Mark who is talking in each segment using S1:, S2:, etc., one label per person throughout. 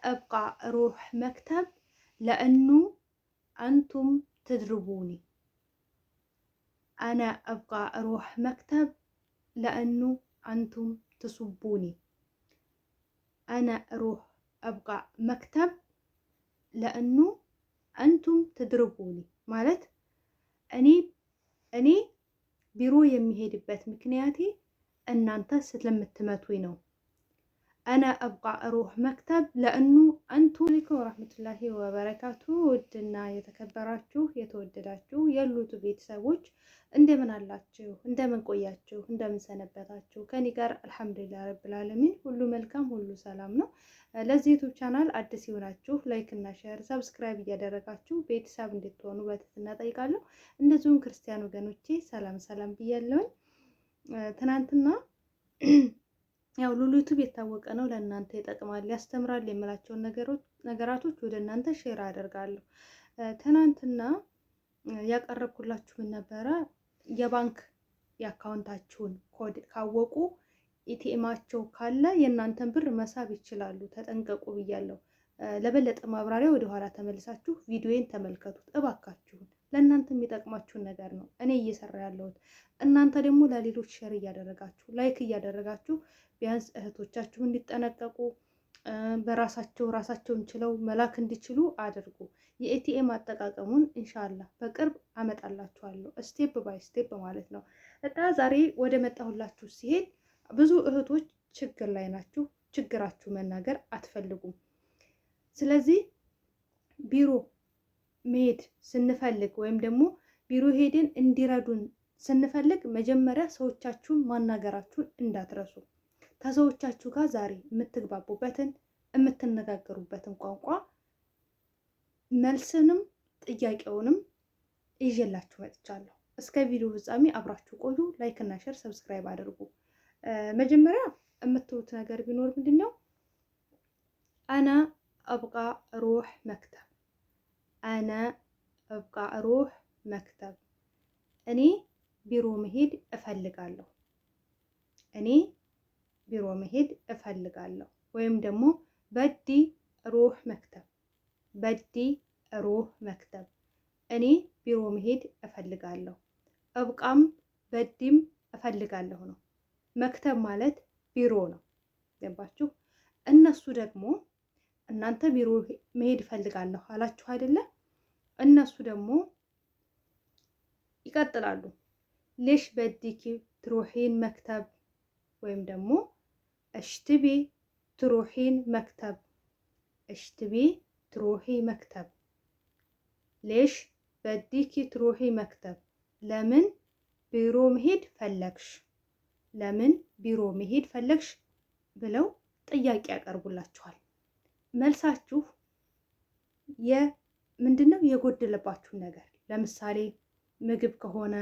S1: أبقى أروح مكتب لأنه أنتم تضربوني. أنا أبقى أروح مكتب لأنه أنتم تصبوني. أنا أبقى مكتب لأنه أنتم تضربوني ማለት እኔ ቢሮ የሚሄድበት ምክንያቴ እናንተ ስለምትመቱኝ ነው። أنا أبقى أروح مكتب لأنه أنتم عليكم ورحمة الله وبركاته ودنا የተከበራችሁ የተወደዳችሁ የሉቱ ቤተሰቦች እንደምን አላችሁ? እንደምን ቆያችሁ? እንደምን ሰነበታችሁ? ከኔ ጋር አልሐምዱሊላህ ረብል ዓለሚን ሁሉ መልካም ሁሉ ሰላም ነው። ለዚህ ዩቲዩብ ቻናል አዲስ ይሆናችሁ ላይክ እና ሼር ሰብስክራይብ እያደረጋችሁ ቤተሰብ እንድትሆኑ በትህትና ጠይቃለሁ። እንደዚሁም ክርስቲያን ወገኖቼ ሰላም ሰላም ብያለሁ። ትናንትና ያው ሉሉ ዩቲዩብ የታወቀ ነው ለእናንተ ይጠቅማል ያስተምራል የምላቸውን ነገራቶች ወደ እናንተ ሼር አደርጋለሁ። ትናንትና ያቀረብኩላችሁ ምን ነበረ? የባንክ የአካውንታችሁን ኮድ ካወቁ ኢቲኤማቸው ካለ የእናንተን ብር መሳብ ይችላሉ። ተጠንቀቁ ብያለሁ። ለበለጠ ማብራሪያ ወደ ኋላ ተመልሳችሁ ቪዲዮዬን ተመልከቱት እባካችሁን። ለእናንተ የሚጠቅማችሁን ነገር ነው እኔ እየሰራ ያለሁት። እናንተ ደግሞ ለሌሎች ሼር እያደረጋችሁ ላይክ እያደረጋችሁ ቢያንስ እህቶቻችሁ እንዲጠነቀቁ ራሳቸውን ችለው መላክ እንዲችሉ አድርጉ። የኤቲኤም አጠቃቀሙን ኢንሻአላህ በቅርብ አመጣላችኋለሁ ስቴፕ ባይ ስቴፕ ማለት ነው። እና ዛሬ ወደ መጣሁላችሁ ሲሄድ ብዙ እህቶች ችግር ላይ ናችሁ። ችግራችሁ መናገር አትፈልጉም። ስለዚህ ቢሮ መሄድ ስንፈልግ ወይም ደግሞ ቢሮ ሄደን እንዲረዱን ስንፈልግ መጀመሪያ ሰዎቻችሁን ማናገራችሁን እንዳትረሱ። ከሰዎቻችሁ ጋር ዛሬ የምትግባቡበትን የምትነጋገሩበትን ቋንቋ መልስንም ጥያቄውንም ይዤላችሁ መጥቻለሁ። እስከ ቪዲዮ ፍጻሜ አብራችሁ ቆዩ። ላይክ እና ሼር ሰብስክራይብ አድርጉ። መጀመሪያ የምትሉት ነገር ቢኖር ምንድነው? አና አብቃ ሩህ መክተብ። አና አብቃ ሩህ መክተብ። እኔ ቢሮ መሄድ እፈልጋለሁ። እኔ ቢሮ መሄድ እፈልጋለሁ። ወይም ደግሞ በዲ ሩህ መክተብ። በዲ ሩህ መክተብ። እኔ ቢሮ መሄድ እፈልጋለሁ። እብቃም በዲም እፈልጋለሁ ነው። መክተብ ማለት ቢሮ ነው። ገባችሁ? እነሱ ደግሞ እናንተ ቢሮ መሄድ እፈልጋለሁ አላችሁ አይደለ? እነሱ ደግሞ ይቀጥላሉ። ሌሽ በዲኪ ትሩሂን መክተብ ወይም ደግሞ እሽትቢ ትሩሂን መክተብ። እሽትቢ ትሩሂ መክተብ። ሌሽ በዲኪ ትሩሂ መክተብ። ለምን ቢሮ መሄድ ፈለግሽ? ለምን ቢሮ መሄድ ፈለግሽ ብለው ጥያቄ ያቀርቡላችኋል። መልሳችሁ ምንድነው? የጎደለባችሁን ነገር ለምሳሌ ምግብ ከሆነ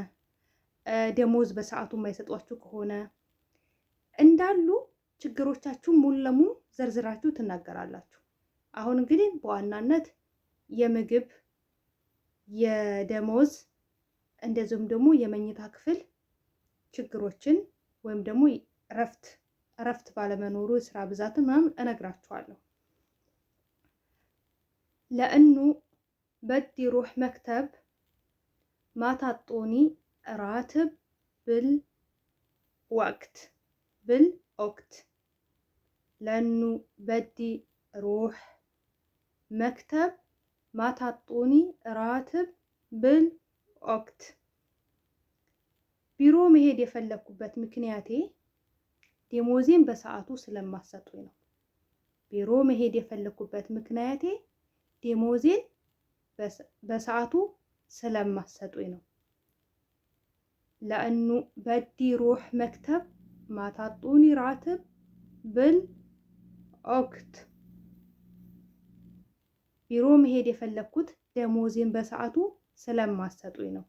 S1: ደሞዝ በሰዓቱ የማይሰጧችሁ ከሆነ እንዳሉ ችግሮቻችሁን ሙሉ ለሙሉ ዘርዝራችሁ ትናገራላችሁ። አሁን እንግዲህ በዋናነት የምግብ የደሞዝ እንደዚሁም ደግሞ የመኝታ ክፍል ችግሮችን ወይም ደግሞ እረፍት ባለመኖሩ የስራ ብዛትን ምናምን እነግራችኋለሁ። ለእኑ በዲ ሩህ መክተብ ማታጦኒ ራትብ بالوقت لأنه بدي روح مكتب ما تعطوني راتب بالوقت። ቢሮ መሄድ የፈለኩበት ምክንያቴ ደሞዜን በሰዓቱ ስለማሰጡኝ ነው። ቢሮ መሄድ የፈለኩበት ምክንያቴ ደሞዜን በሰዓቱ ስለማሰጡኝ ነው። لأنه بدي روح مكتب ما تعطوني راتب بالوقت። ቢሮ መሄድ የፈለኩት ደሞዜን በሰዓቱ ስለማሰጡኝ ነው።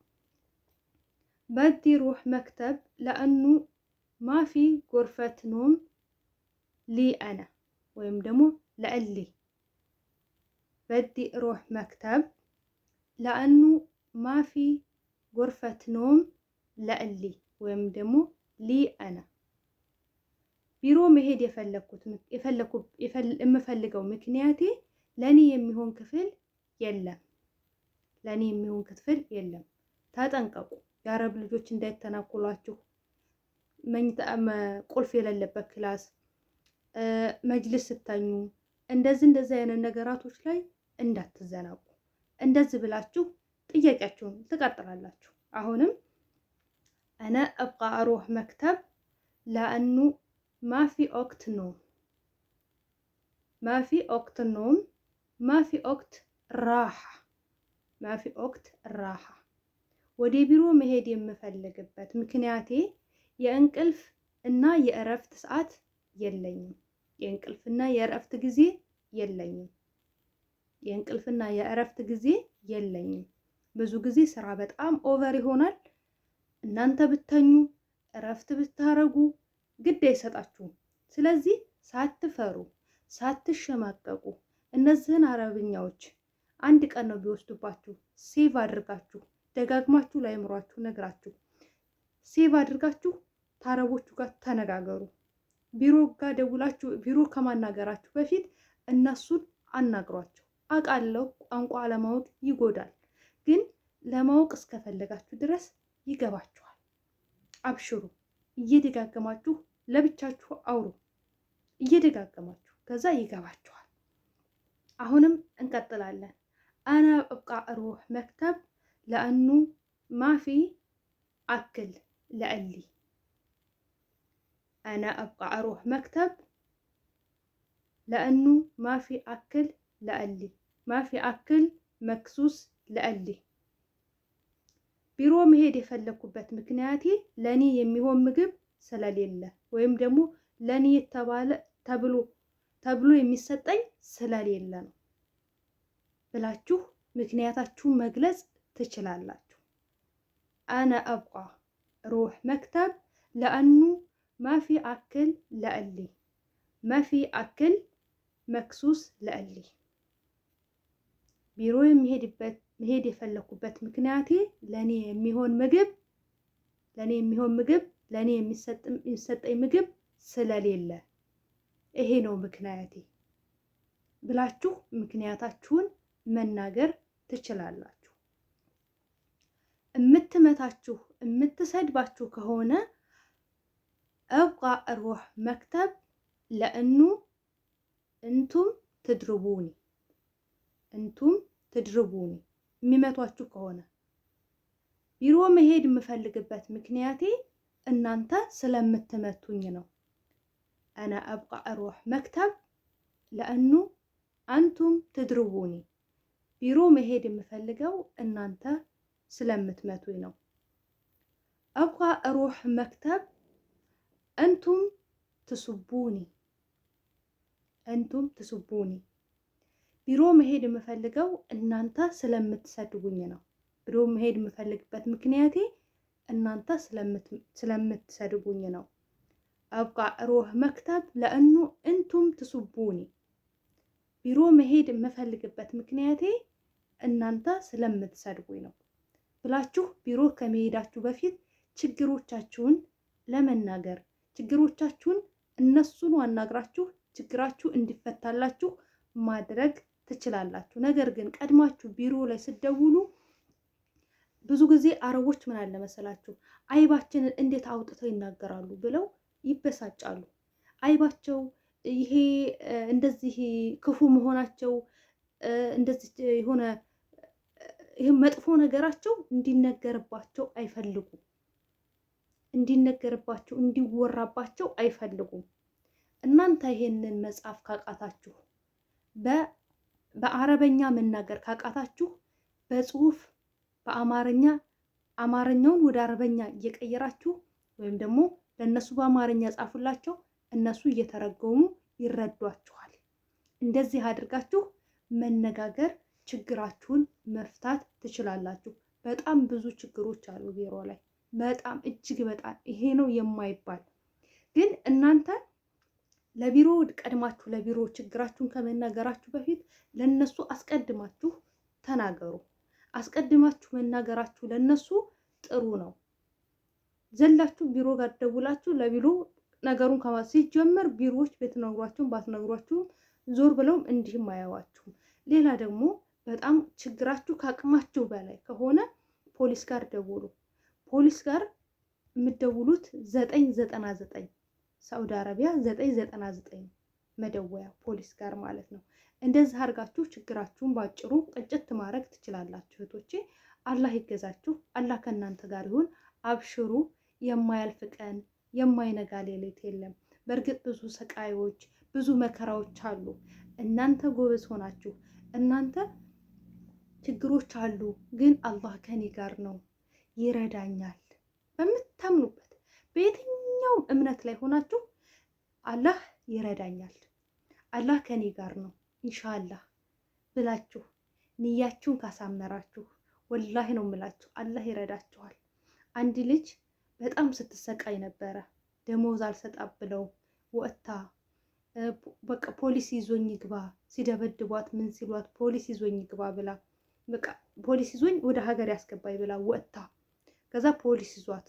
S1: بدي روح مكتب لأنه ما في غرفة نوم لي أنا ወይም ደግሞ لألي بدي روح مكتب لأنه ما في غرفة نوم لألي ወይም ደግሞ لي أنا ቢሮ መሄድ የምፈልገው ምክንያቴ ለኔ የሚሆን ክፍል የለም። ለኔ የሚሆን ክፍል የለም። ተጠንቀቁ። የአረብ ልጆች እንዳይተናኮሏችሁ። መኝታ ቁልፍ የሌለበት ክላስ፣ መጅልስ ስተኙ፣ እንደዚህ አይነት ነገራቶች ላይ እንዳትዘናጉ። እንደዚህ ብላችሁ ጥያቄያችሁን ትቀጥላላችሁ። አሁንም أنا أبغى أروح مكتب لأنه ما في وقت نوم ما في وقت النوم ما في وقت راحة ما في وقت الراحة ወደ ቢሮ መሄድ የምፈልግበት ምክንያቴ የእንቅልፍ እና የእረፍት ሰዓት የለኝም። የእንቅልፍና የእረፍት ጊዜ የለኝም። የእንቅልፍና የእረፍት ጊዜ የለኝም። ብዙ ጊዜ ስራ በጣም ኦቨር ይሆናል። እናንተ ብተኙ እረፍት ብታረጉ ግድ አይሰጣችሁም። ስለዚህ ሳትፈሩ ሳትሸማቀቁ እነዚህን አረብኛዎች አንድ ቀን ነው ቢወስዱባችሁ ሴቭ አድርጋችሁ ደጋግማችሁ ላይምሯችሁ ነግራችሁ ሴቭ አድርጋችሁ ታረቦቹ ጋር ተነጋገሩ። ቢሮ ጋር ደውላችሁ ቢሮ ከማናገራችሁ በፊት እነሱን አናግሯቸው። አውቃለሁ ቋንቋ ለማወቅ ይጎዳል፣ ግን ለማወቅ እስከፈለጋችሁ ድረስ ይገባችኋል። አብሽሩ። እየደጋገማችሁ ለብቻችሁ አውሩ። እየደጋገማችሁ ከዛ ይገባችኋል። አሁንም እንቀጥላለን። አና እብቃ እሩህ መክተብ ለአኑ ማፊ አክል ለአሊ አና እብቃ እሩህ መክተብ ለአኑ ማፊ አክል ለአሊ ማፊ አክል መክሱስ ለአሊ ቢሮ መሄድ የፈለኩበት ምክንያቴ ለኔ የሚሆን ምግብ ስለሌለ ወይም ደግሞ ለኔ የተባለ ተብሎ የሚሰጠኝ ስለሌለ ነው ብላችሁ ምክንያታችሁን መግለጽ ትችላላችሁ። አና አብቃ ሩህ መክተብ ለአኑ ማፊ አክል ለአሊ ማፊ አክል መክሱስ ለአሊ ቢሮ መሄድ የፈለኩበት ምክንያቴ ለኔ የሚሆን ምግብ ለኔ የሚሰጠኝ ምግብ ስለሌለ ይሄ ነው ምክንያቴ ብላችሁ ምክንያታችሁን መናገር ትችላላችሁ። እምትመታችሁ እምትሰድባችሁ ከሆነ አብቃ እሩህ መክተብ ለአኑ እንቱም ትድርቡኒ የሚመቷችሁ ከሆነ ቢሮ መሄድ የምፈልግበት ምክንያቴ እናንተ ስለምትመቱኝ ነው። አና አብቃ እሩህ መክተብ ለአኑ አንቱም ትድርቡኒ ቢሮ መሄድ የምፈልገው እናንተ ስለምትመቱኝ ነው። አብቃ እሩህ መክተብ አንቱም ትሱቡኒ ቢሮ መሄድ የምፈልገው እናንተ ስለምትሰድቡኝ ነው። ቢሮ መሄድ የምፈልግበት ምክንያቴ እናንተ ስለምትሰድቡኝ ነው። አብቃ እሩህ መክተብ ለአኑ እንቱም ትሱቡኒ ቢሮ መሄድ የምፈልግበት ምክንያቴ እናንተ ስለምትሰድቡኝ ነው ብላችሁ ቢሮ ከመሄዳችሁ በፊት ችግሮቻችሁን ለመናገር ችግሮቻችሁን እነሱን አናግራችሁ ችግራችሁ እንዲፈታላችሁ ማድረግ ትችላላችሁ። ነገር ግን ቀድማችሁ ቢሮ ላይ ስትደውሉ ብዙ ጊዜ አረቦች ምን አለ መሰላችሁ አይባችንን እንዴት አውጥተው ይናገራሉ ብለው ይበሳጫሉ። አይባቸው ይሄ እንደዚህ ክፉ መሆናቸው እንደዚህ የሆነ ይሄ መጥፎ ነገራቸው እንዲነገርባቸው አይፈልጉም። እንዲወራባቸው አይፈልጉም። እናንተ ይሄንን መጻፍ ካቃታችሁ በአረበኛ መናገር ካቃታችሁ በጽሁፍ አማርኛውን ወደ አረበኛ እየቀየራችሁ ወይም ደግሞ ለነሱ በአማርኛ ጻፉላቸው፣ እነሱ እየተረጎሙ ይረዷችኋል። እንደዚህ አድርጋችሁ መነጋገር ችግራችሁን መፍታት ትችላላችሁ። በጣም ብዙ ችግሮች አሉ ቢሮ ላይ፣ በጣም እጅግ በጣም ይሄ ነው የማይባል። ግን እናንተ ለቢሮ ቀድማችሁ ለቢሮ ችግራችሁን ከመናገራችሁ በፊት ለነሱ አስቀድማችሁ ተናገሩ። አስቀድማችሁ መናገራችሁ ለነሱ ጥሩ ነው። ዘላችሁ ቢሮ ጋር ደውላችሁ ለቢሮ ነገሩን ሲጀመር ቢሮዎች ብትነግሯቸውም ባትነግሯቸውም ዞር ብለውም እንዲህም አያዋችሁም። ሌላ ደግሞ በጣም ችግራችሁ ከአቅማችሁ በላይ ከሆነ ፖሊስ ጋር ደውሉ። ፖሊስ ጋር የምትደውሉት 999 ሳውዲ አረቢያ 999 መደወያ ፖሊስ ጋር ማለት ነው። እንደዚህ አድርጋችሁ ችግራችሁን ባጭሩ ቅጭት ማድረግ ትችላላችሁ እህቶቼ። አላህ ይገዛችሁ። አላህ ከእናንተ ጋር ይሁን። አብሽሩ። የማያልፍ ቀን የማይነጋ ሌሊት የለም። በእርግጥ ብዙ ሰቃዮች ብዙ መከራዎች አሉ። እናንተ ጎበዝ ሆናችሁ እናንተ ችግሮች አሉ፣ ግን አላህ ከኔ ጋር ነው ይረዳኛል በምታምኑበት በየትኛውም እምነት ላይ ሆናችሁ አላህ ይረዳኛል፣ አላህ ከኔ ጋር ነው ኢንሻአላህ ብላችሁ ንያችሁን ካሳመራችሁ ወላሂ ነው የምላችሁ አላህ ይረዳችኋል። አንድ ልጅ በጣም ስትሰቃይ ነበረ። ደሞዝ አልሰጣም ብለው ወጥታ በቃ ፖሊስ ይዞኝ ይግባ ሲደበድቧት ምን ሲሏት ፖሊስ ይዞኝ ይግባ ብላ በቃ ፖሊስ ይዞኝ ወደ ሀገር ያስገባኝ ብላ ወጥታ ከዛ ፖሊስ ይዟት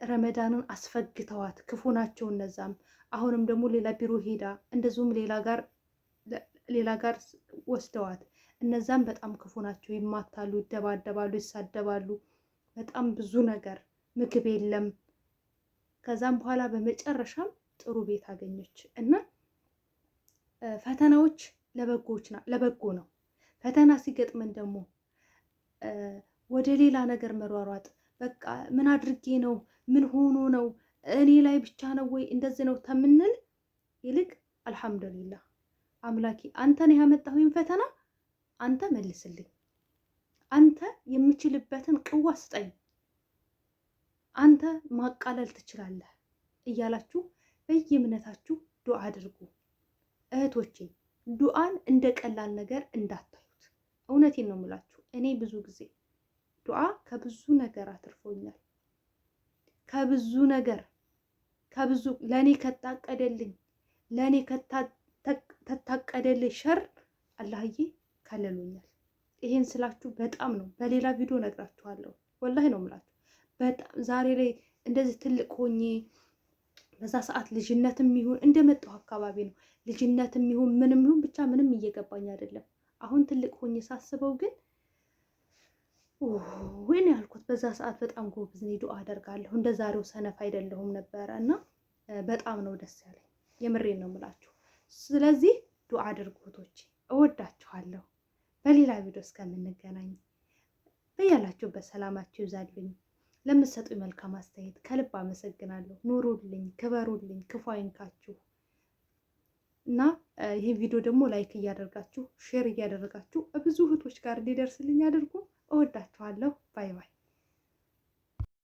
S1: ረመዳንን አስፈግተዋት ክፉ ናቸው እነዛም። አሁንም ደግሞ ሌላ ቢሮ ሄዳ እንደዚሁም ሌላ ጋር ወስደዋት እነዛም በጣም ክፉ ናቸው። ይማታሉ፣ ይደባደባሉ፣ ይሳደባሉ። በጣም ብዙ ነገር ምግብ የለም። ከዛም በኋላ በመጨረሻም ጥሩ ቤት አገኘች እና ፈተናዎች ለበጎ ነው። ፈተና ሲገጥመን ደግሞ ወደ ሌላ ነገር መሯሯጥ በቃ ምን አድርጌ ነው ምን ሆኖ ነው እኔ ላይ ብቻ ነው ወይ እንደዚህ ነው ተምንል ይልቅ አልሐምዱሊላህ አምላኪ አንተን ያመጣሁኝ ፈተና አንተ መልስልኝ፣ አንተ የምችልበትን ቅዋ ስጠኝ፣ አንተ ማቃለል ትችላለህ እያላችሁ በየእምነታችሁ ዱዓ አድርጉ እህቶቼ። ዱዓን እንደ ቀላል ነገር እንዳታዩት። እውነቴን ነው የምላችሁ። እኔ ብዙ ጊዜ ዱዓ ከብዙ ነገር አትርፎኛል። ከብዙ ነገር ለእኔ ከታቀደልኝ ለእኔ ከታቀደልኝ ሸር አላህዬ ከልሎኛል። ይሄን ስላችሁ በጣም ነው። በሌላ ቪዲዮ ነግራችኋለሁ። ወላሂ ነው የምላችሁ። በጣም ዛሬ ላይ እንደዚህ ትልቅ ሆኜ በዛ ሰዓት ልጅነትም ይሁን እንደመጣሁ አካባቢ ነው ልጅነትም ይሁን ምንም ይሁን ብቻ ምንም እየገባኝ አይደለም። አሁን ትልቅ ሆኜ ሳስበው ግን ወይኔ ያልኩት በዛ ሰዓት በጣም ጎበዝ ነኝ፣ ዱዓ አደርጋለሁ። እንደ ዛሬው ሰነፍ አይደለሁም ነበረ እና በጣም ነው ደስ ያለኝ። የምሬን ነው የምላችሁ። ስለዚህ ዱዓ አድርጉ እህቶቼ፣ እወዳችኋለሁ። በሌላ ቪዲዮ እስከምንገናኝ በያላችሁበት ሰላማችሁ ይብዛልኝ። ለምትሰጡኝ መልካም አስተያየት ከልብ አመሰግናለሁ። ኑሩልኝ፣ ክበሩልኝ፣ ክፉ አይንካችሁ እና ይህን ቪዲዮ ደግሞ ላይክ እያደረጋችሁ ሼር እያደረጋችሁ ብዙ እህቶች ጋር እንዲደርስልኝ አድርጉ። እወዳችኋለሁ። ባይ ባይ።